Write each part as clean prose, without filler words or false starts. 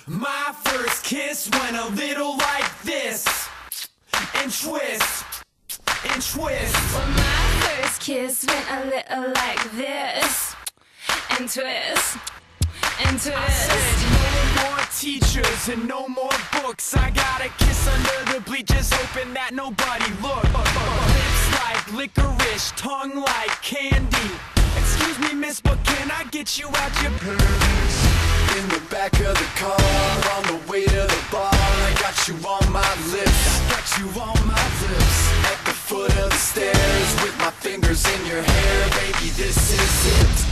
My first kiss went a little like this, and twist, and twist. Well, my first kiss went a little like this, and twist, and twist. I said no more teachers and no more books. I got a kiss under the bleachers, hoping that nobody looked. Lips like licorice, tongue like candy. Excuse me, miss, but can I get you out your purse? In the back of the car, on the way to the bar, I got you on my lips, got you on my lips. At the foot of the stairs, with my fingers in your hair, baby, this is it.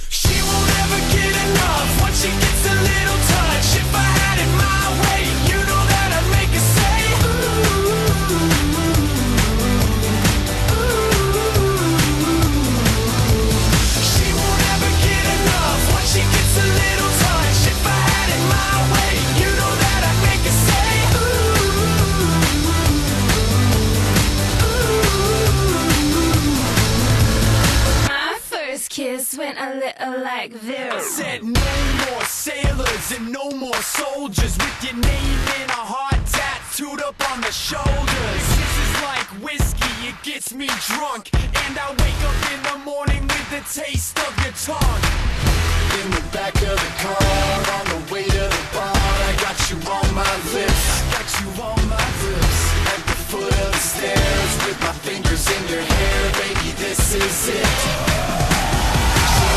She won't ever get enough once she gets a little touch. If I had it my way, you know that I'd make her say, ooh, ooh. She won't ever get enough once she gets a little touch. If I had it my way, you know that I'd make her say, ooh, ooh. My first kiss went a little like this. I said no more sailors and no more soldiers with your name in a heart tattooed up on the shoulders. This is like whiskey, it gets me drunk, and I wake up in the morning with the taste of your tongue. In the back of the car, on the way to the bar, I got you on my lips, got you on my lips. At the foot of the stairs, with my fingers in your hair, baby, this is it.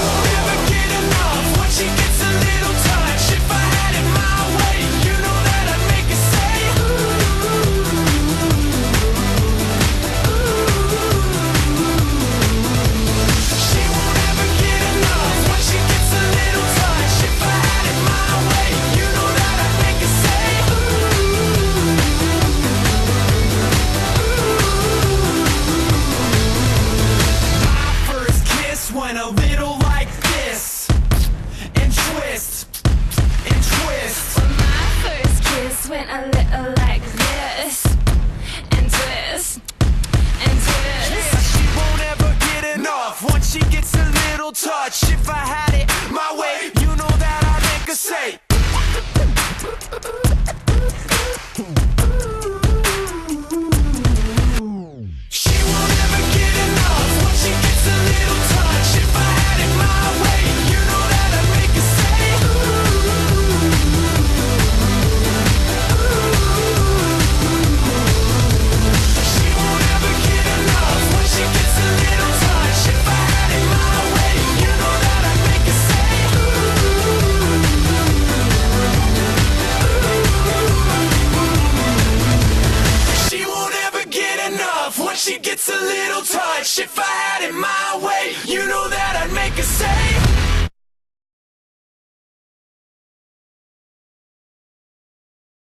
Never get enough once she gets a little touch. If I had it my way, you know that I'd make her say, ooh, ooh. She won't ever get enough once she gets a little touch. If I had it my way, you know that I'd make her say, ooh. My first kiss went a little like this, and twist, and twist. Well, my first kiss went a little like this, and twist, and twist. Yeah, she won't ever get enough once she gets a little touch. If I had it my way, you know that I'd make her say, she won't ever get enough once she gets a little touch. If I had it my way, you know that I'd make her say, she won't ever get enough once she gets a little touch. If I had it my way, you know that I'd make her say, she won't ever get enough once she gets a little touch. If I had it my way, you know that I'd make her say,